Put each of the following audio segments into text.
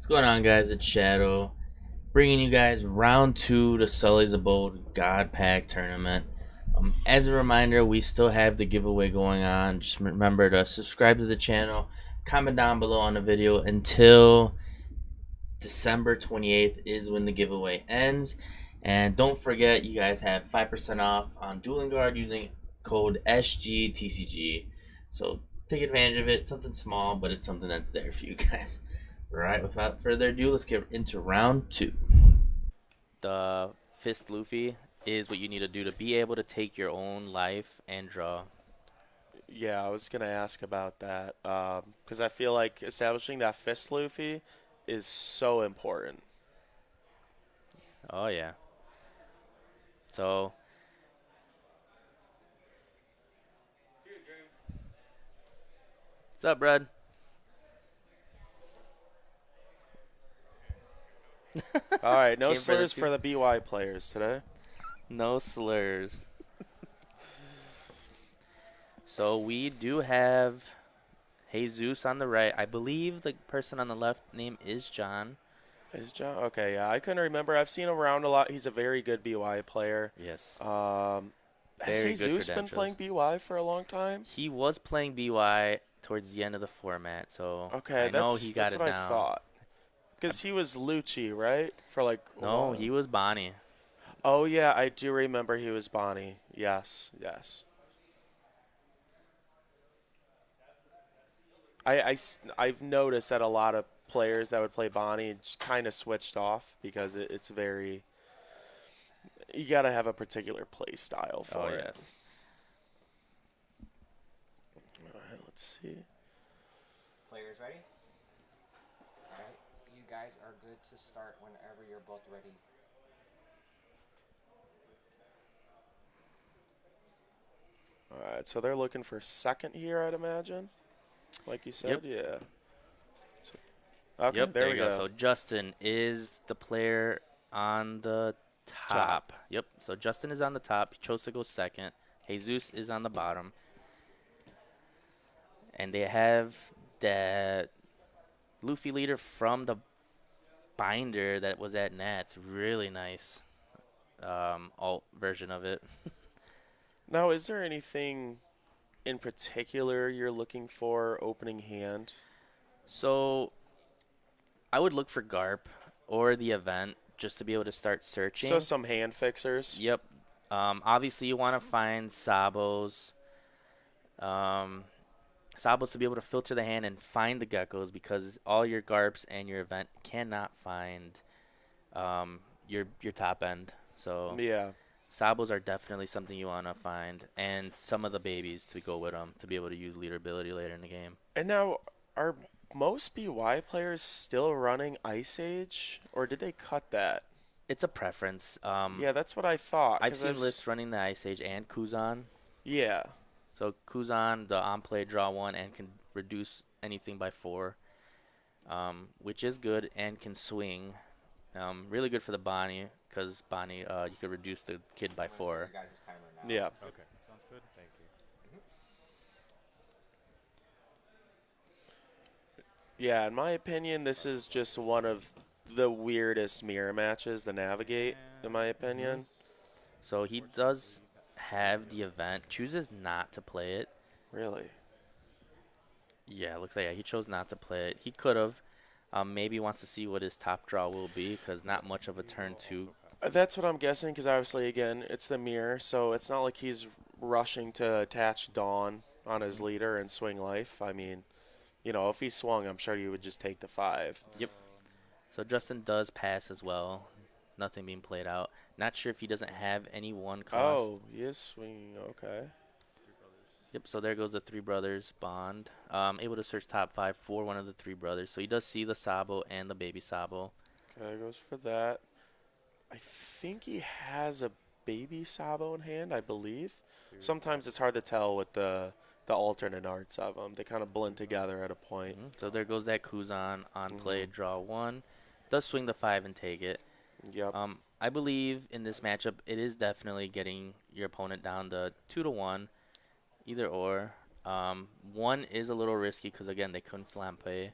What's going on, guys? It's Shadow, bringing you guys round two to Sully's Abode God Pack Tournament. As a reminder, we still have the giveaway going on. Just remember to subscribe to the channel, comment down below on the video until December 28th is when the giveaway ends. And don't forget, you guys have 5% off on Dueling Guard using code SGTCG. So take advantage of it. Something small, but it's something that's there for you guys. Alright, without further ado, let's get into round two. The Fist Luffy is what you need to do to be able to take your own life and draw. Yeah, I was gonna ask about that because I feel like establishing that fist Luffy is so important. Oh, yeah. So, what's up, Brad? All right, no Came for the slurs two. for the BY players today. No slurs. So, we do have Jesus on the right. I believe the person on the left name is John. Is John? Okay, yeah, I couldn't remember. I've seen him around a lot. He's a very good BY player. Yes. Has Very good Jesus been playing credentials. BY for a long time? He was playing BY towards the end of the format, so Okay, I know he that's got it what I down. thought. Because he was Lucci, right? For like a No, while. he was Bonnie. Oh yeah, I do remember he was Bonnie. Yes, yes. I've noticed that a lot of players that would play Bonnie just kind of switched off because it's very you got to have a particular play style Oh, for it. yes. All right, let's see. Players ready? Alright, you guys are good to start whenever you're both ready. All right, so they're looking for second here, I'd imagine. Like you said, Yep. yeah. Okay, Yep, there there we you go. go. So Justin is the player on the Top. top. Yep. So Justin is on the top. He chose to go second. Jesus is on the bottom. And they have that Luffy leader from the binder that was at Nats. Really nice alt version of it. Now, is there anything in particular you're looking for opening hand? So I would look for Garp or the event just to be able to start So searching. some hand fixers. Yep. Obviously, you want to find Sabos. Um, Sabos to be able to filter the hand and find the geckos because all your Garps and your event cannot find your top end. So Yeah. Sabos are definitely something you want to find, and some of the babies to go with them to be able to use leader ability later in the game. And now, are most BY players still running Ice Age, or did they cut that? It's a preference. Yeah, that's what I thought. I've Cause seen lists running the Ice Age and Kuzan. yeah, So Kuzan, the on play draw one and can reduce anything by 4, which is good and can swing. Really good for the Bonnie because Bonnie, you could reduce the kid by I'm gonna 4. start your guys' timer now. yeah. Okay, sounds good. Thank you. Yeah, in my opinion, this is just one of the weirdest mirror matches to navigate, in my opinion. So he does have the event, chooses not to play it. Really. Yeah, it looks like he chose not to play it. He could have. Maybe wants to see what his top draw will be because not much of a turn 2. That's what I'm guessing, because obviously, again, it's the mirror, so it's not like he's rushing to attach Dawn on his leader and swing life. I mean, if he swung, I'm sure you would just take the 5. Yep. So Justin does pass as well. Nothing being played out. Not sure if he doesn't have any 1 cost. Oh, he is swinging. Okay. Yep, so there goes the 3 brothers bond. Able to search top 5 for one of the 3 brothers. So he does see the Sabo and the baby Sabo. Okay, goes for that. I think he has a baby Sabo in hand, I believe. Sometimes it's hard to tell with the alternate arts of them. They kind of blend together at a point. So there goes that Kuzan on play, draw 1. Does swing the 5 and take it. Yep. I believe in this matchup, it is definitely getting your opponent down to 2-1, either or. 1 is a little risky because, again, they couldn't flampe.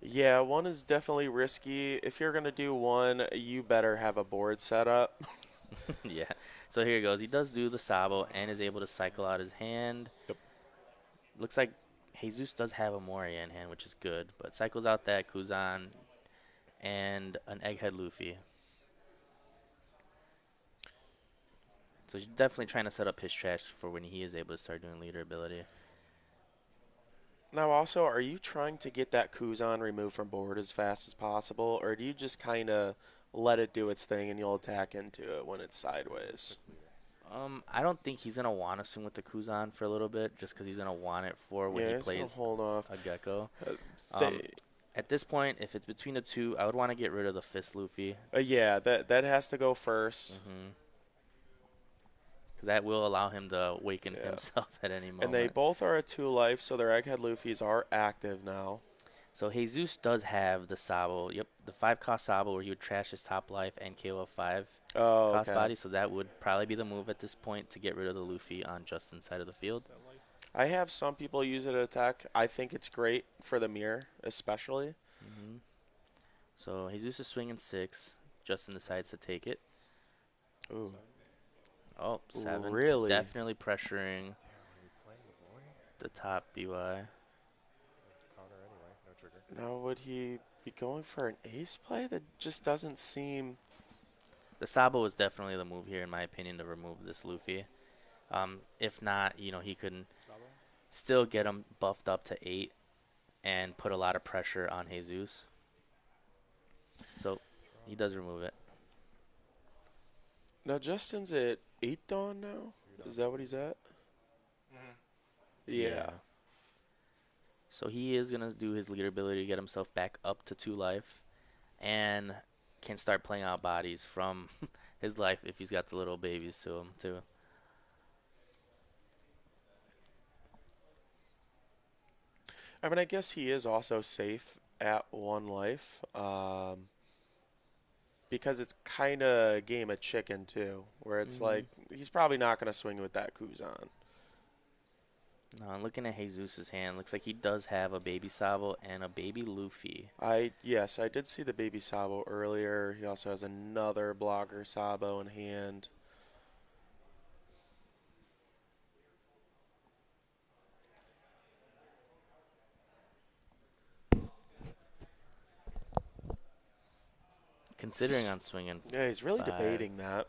Yeah, one is definitely risky. If you're going to do one, you better have a board set up. Yeah. So here he goes. He does do the Sabo and is able to cycle out his hand. Yep. Looks like Jesus does have a Moria in hand, which is good, but cycles out that Kuzan and an Egghead Luffy. So he's definitely trying to set up his trash for when he is able to start doing leader ability. Now, also, are you trying to get that Kuzan removed from board as fast as possible, or do you just kind of let it do its thing and you'll attack into it when it's sideways? I don't think he's gonna want to swing with the Kuzan for a little bit, just because he's gonna want it for when Yeah, he he's going to plays hold off. a Gecko. They- At this point, if it's between the two, I would want to get rid of the Fist Luffy. yeah, that has to go first. Because that will allow him to awaken Yeah. himself at any moment. And they both are at 2 life, so their Egghead Luffys are active now. So Jesus does have the Sabo. Yep, the 5-cost Sabo where he would trash his top life and KO a 5-cost Oh, body. So that would probably be the move at this point to get rid of the Luffy on Justin's side of the field. I have some people use it to attack. I think it's great for the mirror, especially. So Jesus is swinging 6. Justin decides to take it. Ooh. Oh, 7. Really? Definitely pressuring the top BY. Counter anyway, no trigger. Now, would he be going for an ace play? That just doesn't seem... The Sabo is definitely the move here, in my opinion, to remove this Luffy. If not, he can still get him buffed up to 8 and put a lot of pressure on Jesus. So he does remove it. Now, Justin's at 8 Dawn now? Is that what he's at? Yeah. So he is going to do his leader ability to get himself back up to 2 life and can start playing out bodies from his life if he's got the little babies to him, too. I mean, I guess he is also safe at 1 life. Because it's kind of a game of chicken, too. Where it's like, he's probably not going to swing with that Kuzan. No, I'm looking at Jesus' hand. Looks like he does have a baby Sabo and a baby Luffy. Yes, I did see the baby Sabo earlier. He also has another blocker Sabo in hand. Considering on swinging. Yeah, he's really 5. debating that.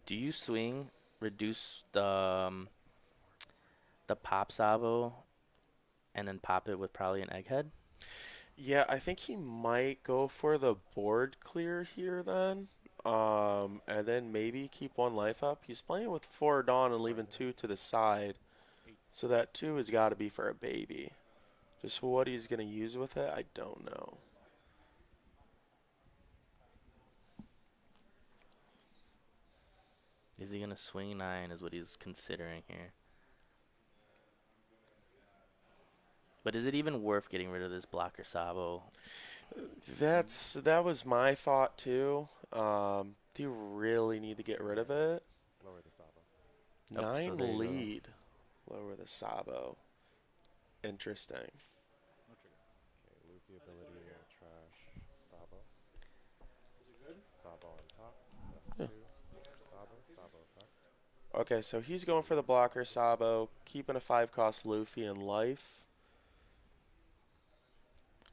Do you swing, reduce the pop Sabo, and then pop it with probably an Egghead? Yeah, I think he might go for the board clear here then. And then maybe keep 1 life up. He's playing with 4 Dawn and leaving 2 to the side. So that 2 has got to be for a baby. Just what he's going to use with it, I don't know. Is he going to swing 9 is what he's considering here. But is it even worth getting rid of this blocker Sabo? That was my thought too. Do you really need to get rid of it? Lower the Sabo. Oh, so 9 there you go. lead. Lower the Sabo. Interesting. No trigger. Okay, Luffy ability, trash, Sabo. Sabo on top. That's 2. Sabo effect. Okay, so he's going for the blocker Sabo, keeping a 5-cost Luffy in life.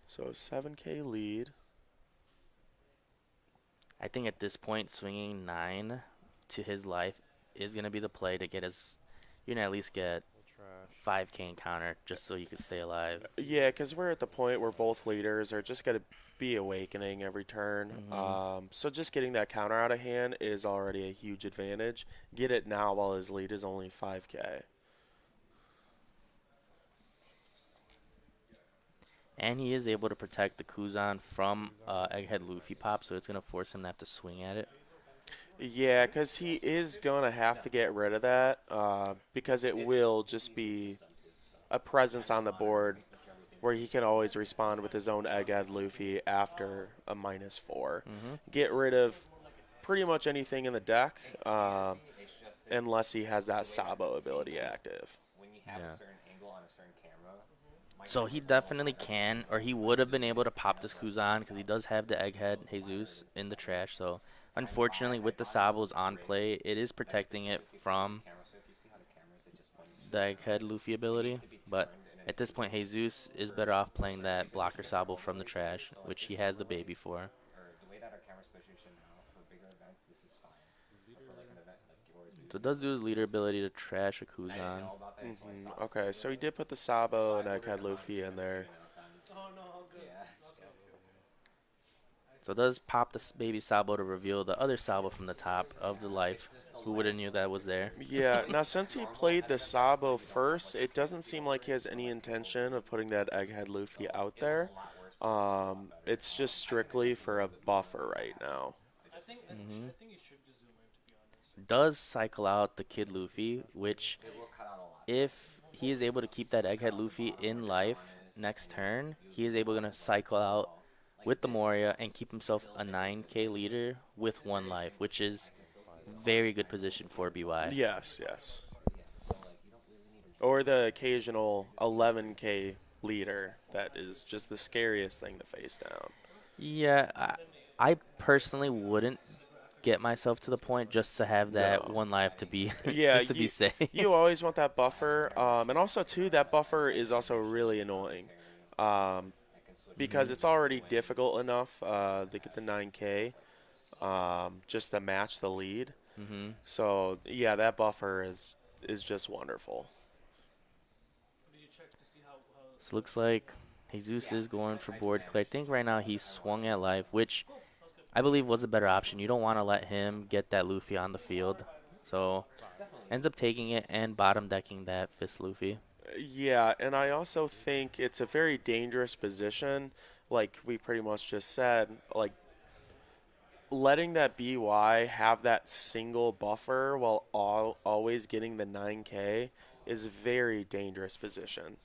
So 7k lead. I think at this point, swinging 9 to his life is going to be the play to get his. You're going to at least get Trash. 5k encounter just so you could stay alive. Yeah, because we're at the point where both leaders are just going to be awakening every turn. So just getting that counter out of hand is already a huge advantage. Get it now while his lead is only 5k. And he is able to protect the Kuzan from Egghead Luffy pop, so it's going to force him to have to swing at it. Yeah, because he is going to have to get rid of that because it will just be a presence on the board where he can always respond with his own Egghead Luffy after a -4. Get rid of pretty much anything in the deck unless he has that Sabo ability active. When you have Yeah. a certain angle on a certain camera, So he definitely can, or he would have been able to pop this Kuzan because he does have the Egghead Jesus in the trash. So unfortunately, with the Sabos on play, it is protecting it from the Egghead Luffy ability. But at this point, Jesus is better off playing that blocker Sabo from the trash, which he has the baby for. So it does do his leader ability to trash a Kuzan. Okay, so he did put the Sabo and Egghead Luffy in there. So it does pop the baby Sabo to reveal the other Sabo from the top of the life. Who would have knew that was there? Yeah, now since he played the Sabo first, it doesn't seem like he has any intention of putting that Egghead Luffy out there. It's just strictly for a buffer right now. hmm Does cycle out the Kid Luffy, which if he is able to keep that Egghead Luffy in life next turn, he is able to cycle out with the Moria and keep himself a 9k leader with 1 life, which is very good position for BY. Yes, yes. Or the occasional 11k leader that is just the scariest thing to face down. Yeah, I personally wouldn't get myself to the point just to have that No. 1 life to be Yeah, just to be safe. you always want that buffer. And also, too, that buffer is also really annoying. Because it's already difficult enough to get the 9K just to match the lead. hmm So, yeah, that buffer is just wonderful. So looks like Jesus is going for board clear. I think right now he swung at life, which I believe was a better option. You don't want to let him get that Luffy on the field. So ends up taking it and bottom decking that Fist Luffy. Yeah, and I also think it's a very dangerous position, like we pretty much just said. Like, letting that BY have that single buffer while always getting the 9K is a very dangerous position.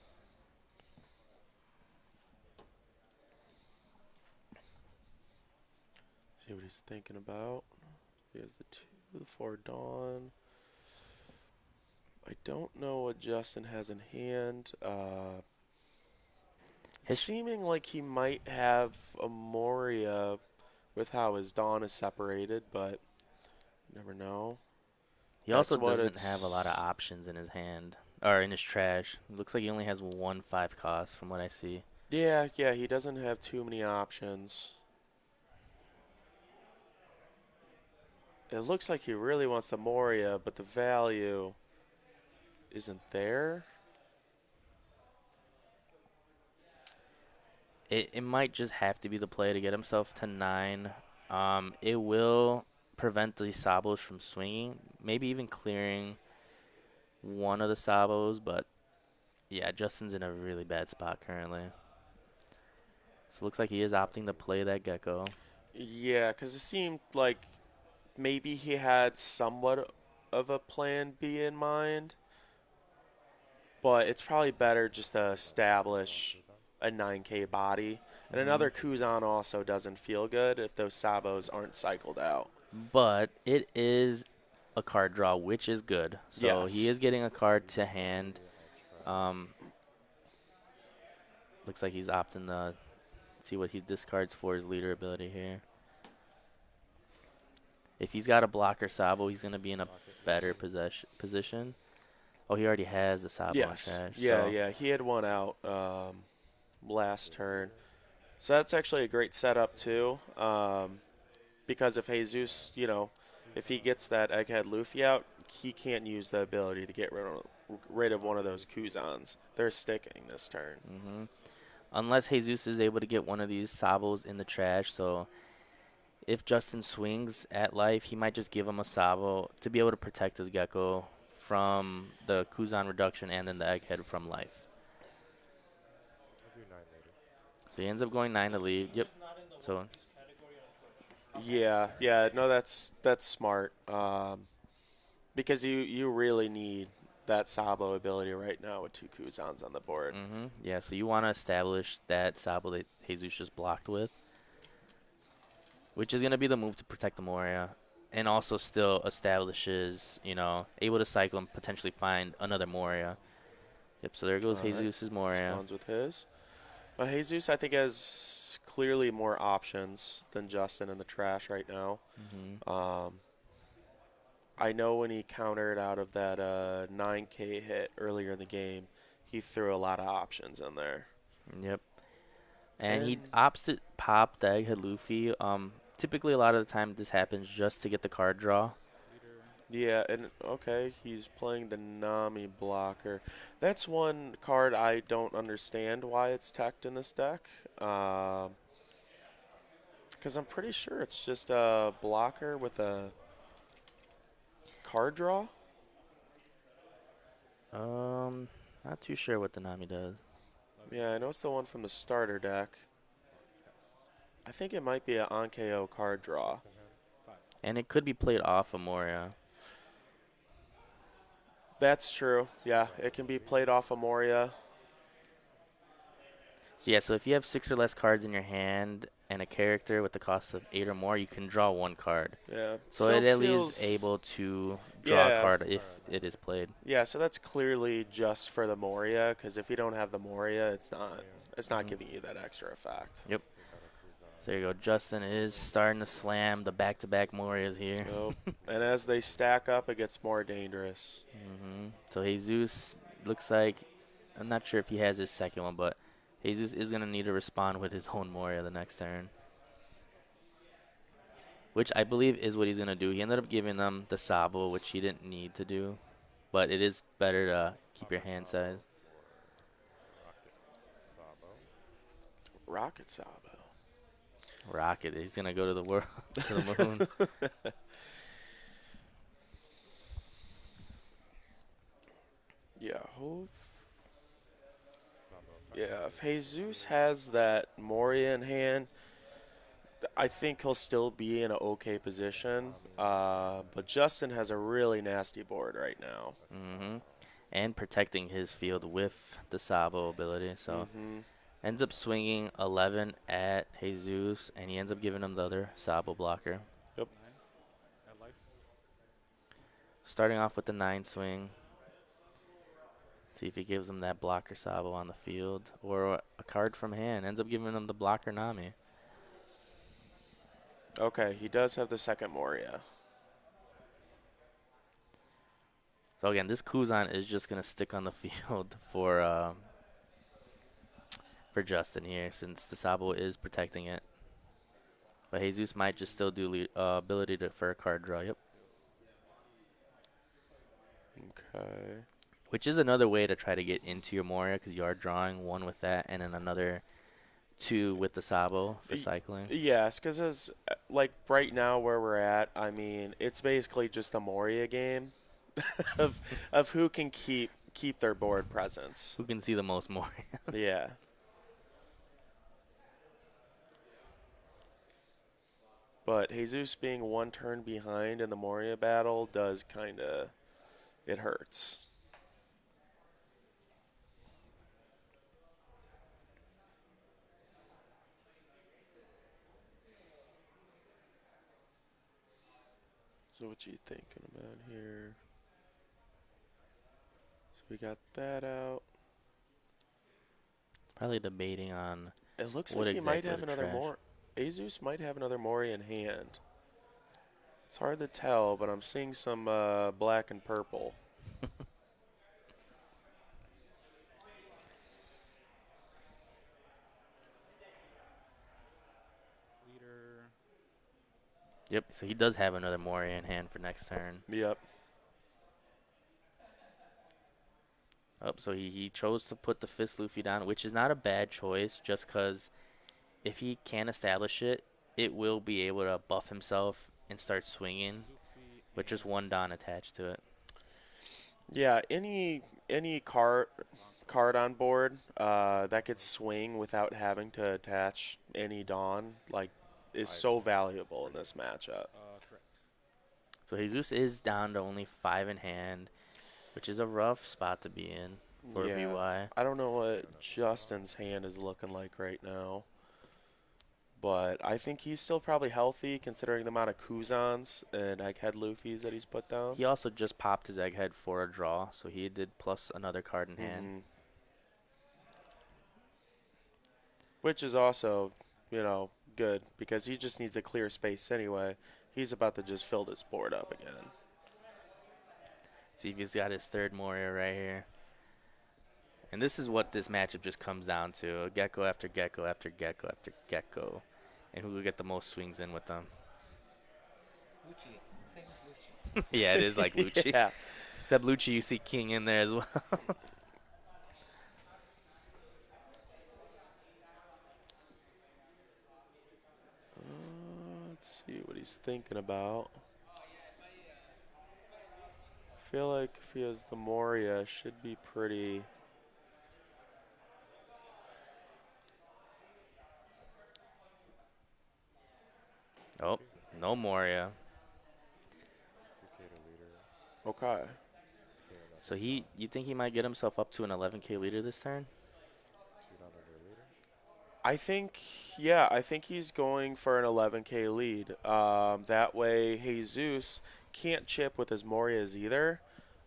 See what he's thinking about. He has the 2, the 4 Dawn. I don't know what Justin has in hand. It's seeming like he might have a Moria with how his Dawn is separated, but you never know. He also doesn't have a lot of options in his hand or in his trash. Looks like he only has 1/5 cost from what I see. Yeah, he doesn't have too many options. It looks like he really wants the Moria, but the value isn't there. It might just have to be the play to get himself to 9. It will prevent the Sabos from swinging, maybe even clearing one of the Sabos, but yeah, Justin's in a really bad spot currently. So it looks like he is opting to play that Gecko. Yeah, because it seemed like maybe he had somewhat of a plan B in mind, but it's probably better just to establish a 9K body. And another Kuzan also doesn't feel good if those Sabos aren't cycled out. But it is a card draw, which is good. So Yes. he is getting a card to hand. Looks like he's opting to see what he discards for his leader ability here. If he's got a blocker Sabo, he's going to be in a better position. Oh, he already has the Sabo in trash. Yeah. He had one out last turn. So that's actually a great setup, too. Because if Jesus, if he gets that Egghead Luffy out, he can't use the ability to get rid of one of those Kuzans. They're sticking this turn. Unless Jesus is able to get one of these Sabos in the trash. So if Justin swings at life, he might just give him a Sabo to be able to protect his Gecko from the Kuzan reduction and then the Egghead from life. I'll do 9 later. So he ends up going 9 to lead. Yep. So Yeah. No, that's smart. Because you really need that Sabo ability right now with 2 Kuzans on the board. yeah, so you want to establish that Sabo that Jesus just blocked with, which is going to be the move to protect the Moria, and also still establishes, able to cycle and potentially find another Moria. Yep, so there goes All right. Jesus' Moria. Responds with his. Jesus, I think, has clearly more options than Justin in the trash right now. Mm-hmm. I know when he countered out of that 9K hit earlier in the game, he threw a lot of options in there. Yep. And he And opts to pop the Egghead Luffy. Typically, a lot of the time, this happens just to get the card draw. yeah, and okay, he's playing the Nami blocker. That's one card I don't understand why it's teched in this deck. Because I'm pretty sure it's just a blocker with a card draw. Not too sure what the Nami does. Yeah, I know it's the one from the starter deck. I think it might be an on-KO card draw. And it could be played off of Moria. That's true. Yeah, it can be played off of Moria. So yeah, so if you have 6 or less cards in your hand and a character with the cost of 8 or more, you can draw 1 card. Yeah. So Still it at least feels able to draw a yeah. card if it is played. Yeah, so that's clearly just for the Moria, because if you don't have the Moria, it's not Mhm. giving you that extra effect. Yep. So there you go. Justin is starting to slam the back-to-back Morias here. Nope. And as they stack up, it gets more dangerous. So Jesus looks like, I'm not sure if he has his second one, but Jesus is going to need to respond with his own Moria the next turn. Which I believe is what he's going to do. He ended up giving them the Sabo, which he didn't need to do. But it is better to keep your hand size. Rocket Sabo. Rocket. He's going to go to the world, to the moon. Yeah, yeah, if Jesus has that Moria in hand, I think he'll still be in an okay position. But Justin has a really nasty board right now. And protecting his field with the Sabo ability. So ends up swinging 11 at Jesus, and he ends up giving him the other Sabo blocker. Yep. Starting off with the 9 swing. See if he gives him that blocker Sabo on the field. Or a card from hand. Ends up giving him the blocker Nami. Okay, he does have the second Moria. So again, this Kuzan is just going to stick on the field for Justin here, since the Sabo is protecting it. But Jesus might just still do ability for a card draw. Yep. Okay. Which is another way to try to get into your Moria, because you are drawing 1 with that and then another 2 with the Sabo for cycling. Yes, because like right now where we're at, I mean, it's basically just a Moria game of who can keep their board presence. Who can see the most Moria? Yeah. But Jesus being 1 turn behind in the Moria battle does kind of, it hurts. So what you thinking about here? So we got that out. Probably debating on It looks what like he might exactly have to another trash. more. Jesus might have another Mori in hand. It's hard to tell, but I'm seeing some black and purple. Yep, so he does have another Moria in hand for next turn. Yep. Oh, so he chose to put the Fist Luffy down, which is not a bad choice, just because if he can establish it, it will be able to buff himself and start swinging with just 1 Don attached to it. Yeah, any card on board that could swing without having to attach any Dawn, like, is so valuable in this matchup. So Jesus is down to only 5 in hand, which is a rough spot to be in for VY. I don't know what Justin's hand is looking like right now, but I think he's still probably healthy considering the amount of Kuzans and Egghead Luffys that he's put down. He also just popped his Egghead for a draw, so he did plus another card in hand. Mhm. Which is also, you know, good because he just needs a clear space anyway. He's about to just fill this board up again. See if he's got his third Moria right here. And this is what this matchup just comes down to. Gecko after Gecko after Gecko after Gecko. And who will get the most swings in with them. Lucci. Same as Lucci. Yeah, it is like Lucci. Yeah. Except Lucci, you see King in there as well. Let's see what he's thinking about. I feel like if he has the Moria, it should be pretty. Oh, no Moria. 2K to leader. Okay. So you think he might get himself up to an 11K leader this turn? 2 down under leader. I think, yeah, I think he's going for an 11K lead. That way, Jesus can't chip with his Morias either.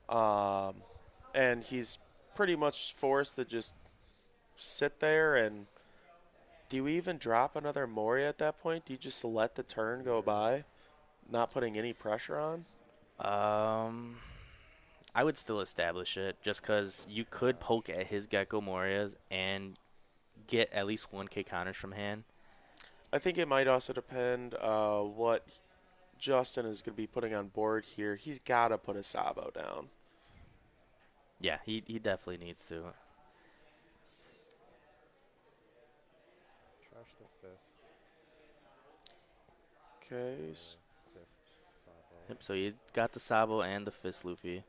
And he's pretty much forced to just sit there. And do you even drop another Moria at that point? Do you just let the turn go by, not putting any pressure on? I would still establish it just because you could poke at his Gecko Morias and get at least 1K counters from hand. I think it might also depend what Justin is going to be putting on board here. He's got to put a Sabo down. Yeah, he definitely needs to. Trash the fist. Okay. Fist. Sabo. Yep, so he's got the Sabo and the Fist Luffy.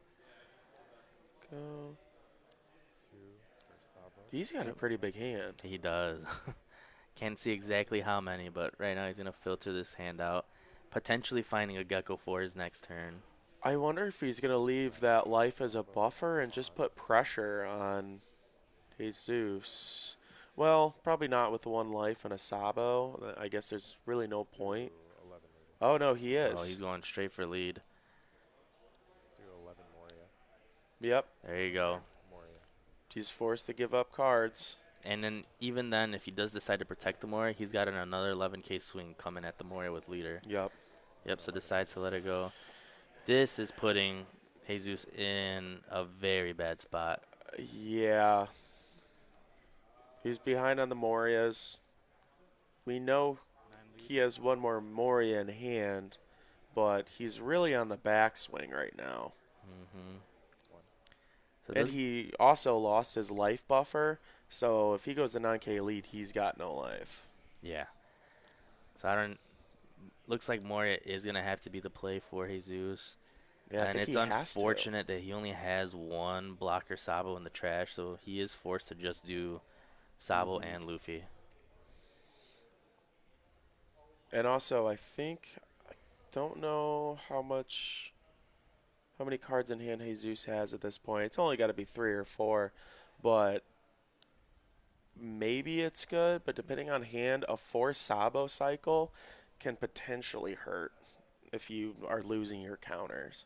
Go. 2 for Sabo. He's got a pretty big hand. He does. Can't see exactly how many, but right now he's going to filter this hand out, potentially finding a Gecko for his next turn. I wonder if he's going to leave that life as a buffer and just put pressure on Jesus. Well, probably not with one life and a Sabo. I guess there's really no point. 11 leader. Oh, no, he Oh, is. he's going straight for lead. Let's do 11 Moria. Yep. There you go. Moria. He's forced to give up cards. And then even then, if he does decide to protect the Moria, he's got another 11K swing coming at the Moria with leader. Yep. Yep, so decides to let it go. This is putting Jesus in a very bad spot. Yeah. He's behind on the Morias. We know he has one more Moria in hand, but he's really on the backswing right now. Mm-hmm. So And this, he also lost his life buffer, so if he goes to 9K lead, he's got no life. yeah. So I don't. Looks like Moria is gonna have to be the play for Jesus. Yeah, I And think it's he has to. unfortunate that he only has one blocker Sabo in the trash, so he is forced to just do Sabo Mhm. and Luffy. And also, I don't know how many cards in hand Jesus has at this point. It's only got to be 3 or 4, but maybe it's good. But depending on hand, a 4 Sabo cycle can potentially hurt if you are losing your counters.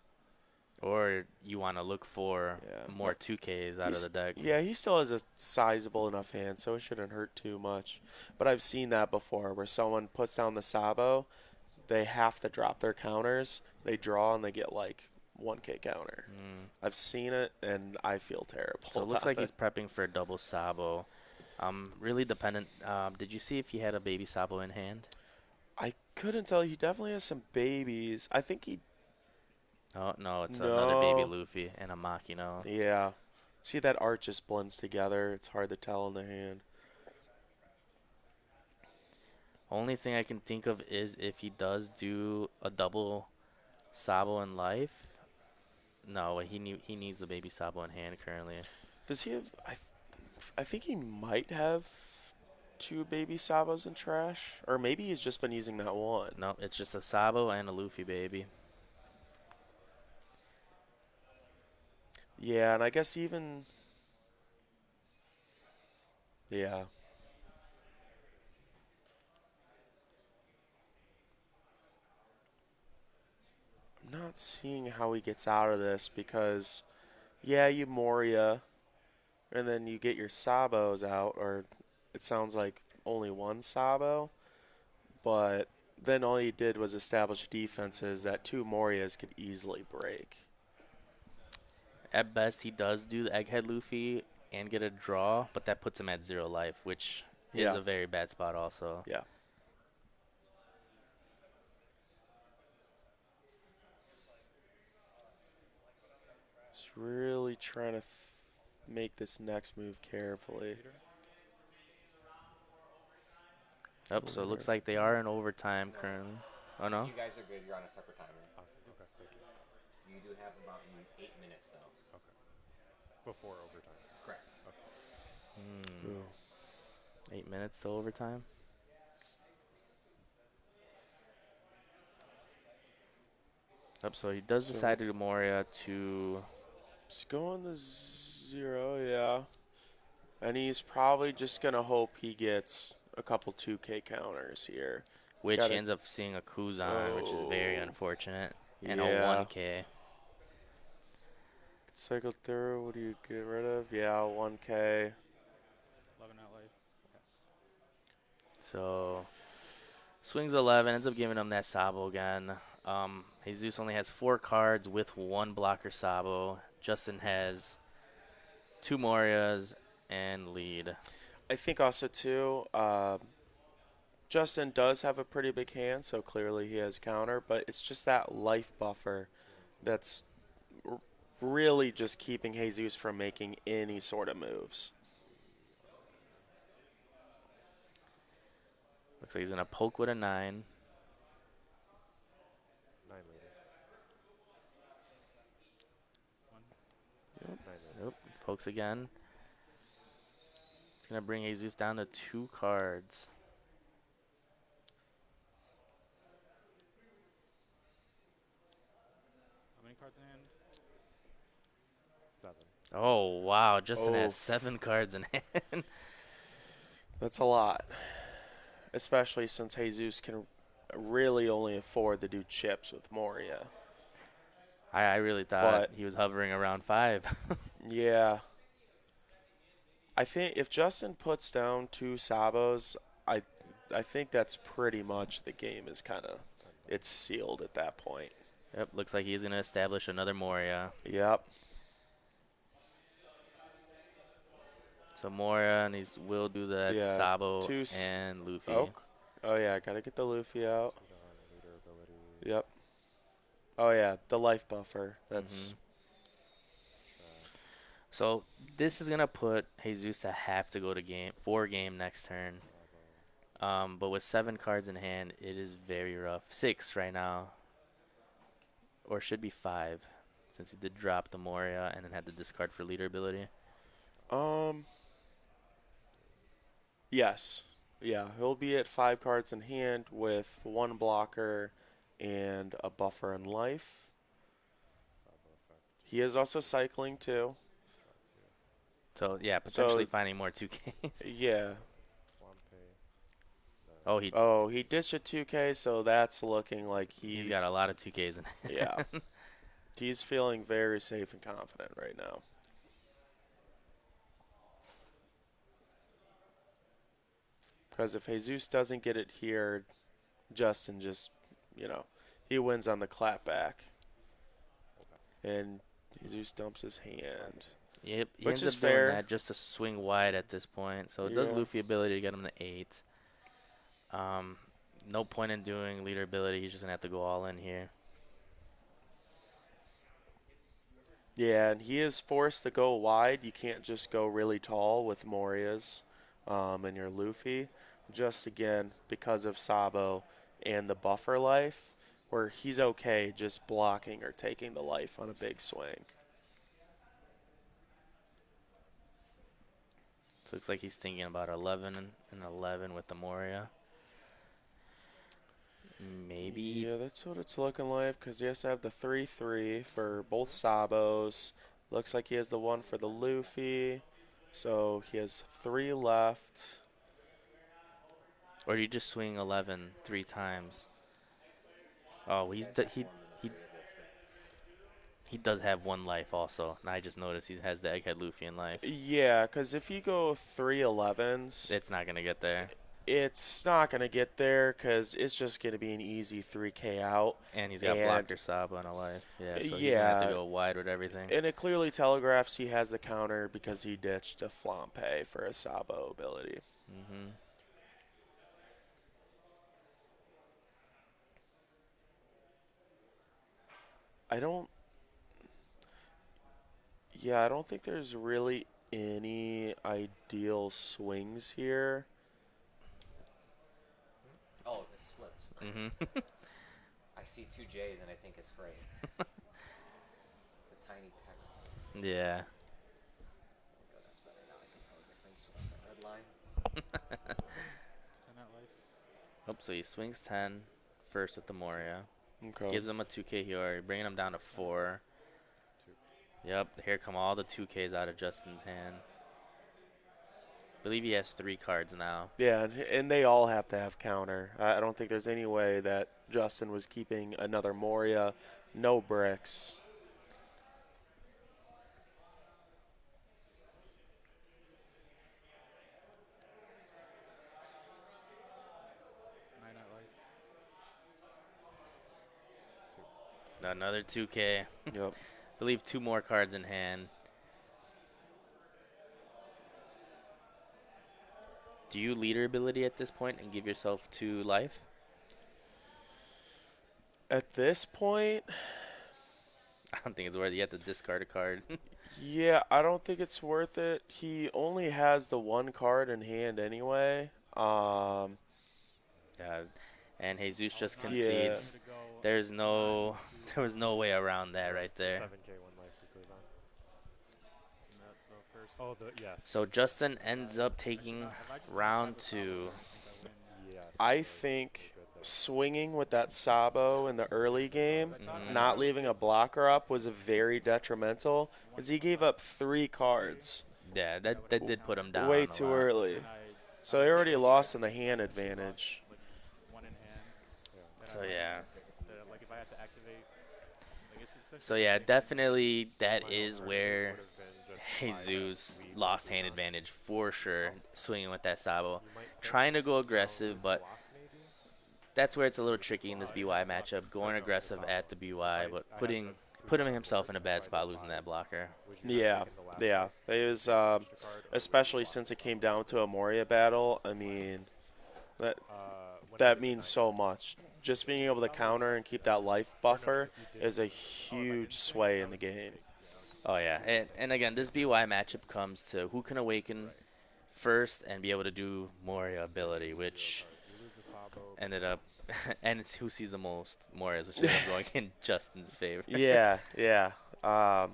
Or you want to look for Yeah. more 2Ks out of the deck. Yeah, he still has a sizable enough hand, so it shouldn't hurt too much. But I've seen that before, where someone puts down the Sabo, they have to drop their counters, they draw, and they get like 1K counter. Mm. I've seen it, and I feel terrible. So it looks about like he's prepping for a double Sabo. Really dependent. Did you see if he had a baby Sabo in hand? I couldn't tell. He definitely has some babies. I think he. Oh, no, it's another baby No. Luffy and a Makino. Yeah. See, that art just blends together. It's hard to tell in the hand. Only thing I can think of is if he does do a double Sabo in life. No, he needs the baby Sabo in hand currently. Does he have? I think he might have 2 baby Sabos in trash, or maybe he's just been using that one. No, it's just a Sabo and a Luffy baby. Yeah, and I guess even. Yeah. not seeing how he gets out of this because, yeah, you Moria, and then you get your Sabos out, or it sounds like only one Sabo, but then all you did was establish defenses that two Morias could easily break. At best, he does do the Egghead Luffy and get a draw, but that puts him at 0 life, which is Yeah. a very bad spot also. Yeah. Just really trying to make this next move carefully. Yep, so it looks like they are in overtime currently. Oh, no? You guys are good. You're on a separate timer. Awesome. Okay, thank you. You do have about 8 minutes, though. Okay. Before overtime. Correct. Okay. Ooh. 8 minutes till overtime. Yep, so he does decide to go Moria to... Just going to 0, yeah. And he's probably just going to hope he gets a couple 2K counters here. Which Gotta- he ends up seeing a Kuzan, which is very Oh. unfortunate. And a Yeah. 1K. Cycle through, what do you get rid of? Yeah, 1K. 11 out life. Yes. So swings 11, ends up giving him that Sabo again. Jesus only has 4 cards with 1 blocker Sabo. Justin has 2 Morias and lead. I think also, too, Justin does have a pretty big hand, so clearly he has counter, but it's just that life buffer that's really just keeping Jesus from making any sort of moves. Looks like he's going to poke with a 9. 9 later. Yep. 9 later. Nope, pokes again. It's going to bring Jesus down to 2 cards. How many cards in hand? 7. Oh, wow. Justin Oh. has 7 cards in hand. That's a lot, especially since Jesus can really only afford to do chips with Moria. I really thought But- he was hovering around 5. Yeah. I think if Justin puts down 2 Sabos, I think that's pretty much the game is kind of it's sealed at that point. Yep, looks like he's going to establish another Moria. Yep. So Moria, and he will do that Yeah, Sabo 2 and Luffy. Oh yeah, gotta get the Luffy out. Kuzan, leader ability. Yep. Oh yeah, the life buffer. That's Mhm. So this is gonna put Jesus to have to go to game 4 game next turn. Sabo. But with 7 cards in hand, it is very rough. 6 right now, or should be 5, since he did drop the Moria and then had to discard for leader ability. yes. Yeah, he'll be at 5 cards in hand with 1 blocker and a buffer in life. Sabo effect. He is also cycling too. Got 2. So yeah, potentially So- finding more 2Ks. Yeah. Wampe. Oh, he Oh, he ditched a 2K, so that's looking like he's got a lot of 2Ks in hand. yeah. He's feeling very safe and confident right now. Because if Jesus doesn't get it here, Justin just, he wins on the clapback. Full pass. And Jesus dumps his hand. Yep, he Which ends is up doing fair. that just to swing wide at this point. So it does Yeah. Luffy ability to get him to 8. No point in doing leader ability. He's just gonna have to go all in here. Yeah, and he is forced to go wide. You can't just go really tall with Morias and your Luffy. Just again, because of Sabo and the buffer life, where he's okay just blocking or taking the life on a big swing. So it looks like he's thinking about 11 and 11 with the Moria. Maybe. Yeah, that's what it's looking like because he has to have the 3/3 for both Sabos. Looks like he has the one for the Luffy. So he has 3 left. Or you just swing 11 3 times. Oh, he He does have 1 life also. And I just noticed he has the Egghead Luffy in life. Yeah, because if you go 3 11s, It's not going to get there. it's not going to get there because it's just going to be an easy 3K out. And he's got And- Blocker Saba and a life. Yeah, so he's going to have to Yeah. go wide with everything. And it clearly telegraphs he has the counter because he ditched a Flampe for a Sabo ability. Mm-hmm. I don't. Yeah, I don't think there's really any ideal swings here. Oh, this flips. Mm-hmm. I see 2 J's and I think it's great. The tiny text. Yeah. Oh, that's better now. I can tell the difference with that red line. 10 at life. Oh, so he swings 10 first with the Moria. Okay. Gives him a 2K Hiyori, bringing him down to 4. Yep, here come all the 2Ks out of Justin's hand. Believe he has 3 cards now. Yeah, and they all have to have counter. I don't think there's any way that Justin was keeping another Moria, no bricks. Another 2K. Yep. Believe 2 more cards in hand. Do you leader ability at this point and give yourself 2 life? At this point, I don't think it's worth it. You have to discard a card. yeah, I don't think it's worth it. He only has the 1 card in hand anyway. Yeah. And Jesus just concedes. There was no way around that right there. 7K 1 life for Cleveland. Oh, yes. So Justin ends up taking round 2. Yes. I think swinging with that Sabo in the early game, not leaving a blocker up, was very detrimental because he gave up 3 cards Yeah, that did put him down. way a too lot. early. So he already lost in the hand advantage. So yeah. Like if I had to activate. So yeah, definitely that is where Jesus lost hand advantage for sure, swinging with that Sabo. Trying to go aggressive, but that's where it's a little tricky in this BY matchup, going aggressive at the BY, but putting himself in a bad spot losing that blocker. Yeah, yeah. It was, especially since it came down to a Moria battle. I mean, that means so much. Just being able to counter and keep that life buffer is a huge sway in the game. Oh yeah, and again, this BY matchup comes to who can awaken first and be able to do Moria ability, which ended up, and it's who sees the most Morias, which ended up going in Justin's favor. Yeah, yeah. I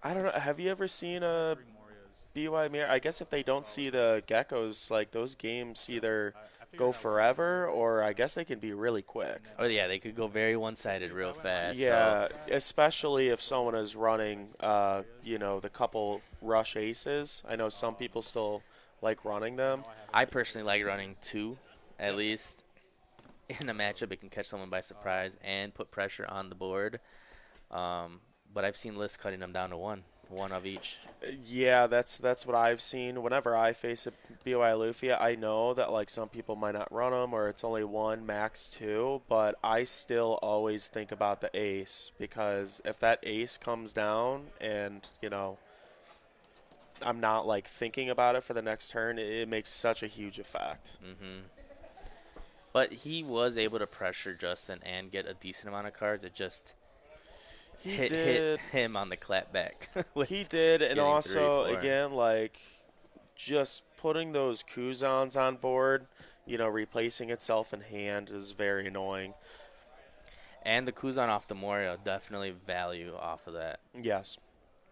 don't know. Have you ever seen a BY mirror? I guess if they don't see the geckos, like those games either go forever or I guess they can be really quick. Oh yeah, they could go very one-sided real fast. Yeah, especially if someone is running, the couple rush aces. I know some people still like running them. I personally like running 2, at least. In a matchup, it can catch someone by surprise and put pressure on the board. But I've seen lists cutting them down to 1 of each. Yeah, that's what I've seen. Whenever I face a BY Luffy, I know that like some people might not run them or it's only 1, max 2, but I still always think about the ace because if that ace comes down and, I'm not like thinking about it for the next turn, it makes such a huge effect. Mm-hmm. But he was able to pressure Justin and get a decent amount of cards. It just hit him on the clapback. He did, and also, 3, 4. again, like, just putting those Kuzans on board, replacing itself in hand is very annoying. And the Kuzan off the Moria definitely value off of that. Yes.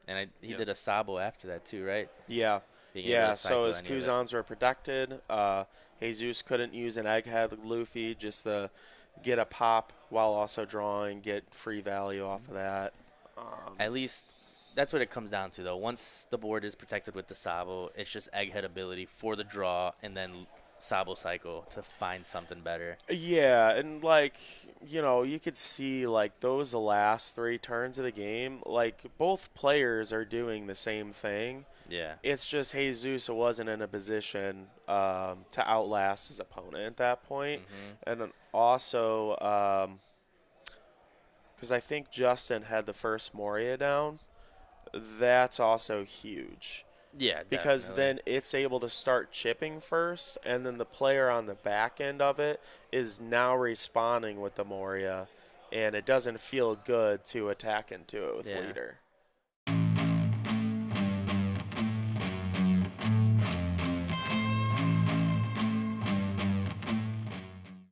And he did a Sabo after that too, right? Yeah. Being able Yeah, to so cycle his any of it. Kuzans were protected. Jesus couldn't use an Egghead Luffy just to get a pop while also drawing, get free value off of that. At least that's what it comes down to, though. Once the board is protected with the Sabo, it's just Egghead ability for the draw and then Sabo cycle to find something better. Yeah, and like, you could see like those last 3 turns of the game, like both players are doing the same thing. Yeah. It's just Jesus wasn't in a position to outlast his opponent at that point. And then also, because I think Justin had the first Moria down, that's also huge. Yeah, Because definitely. then it's able to start chipping first, and then the player on the back end of it is now responding with the Moria, and it doesn't feel good to attack into it with Yeah. leader.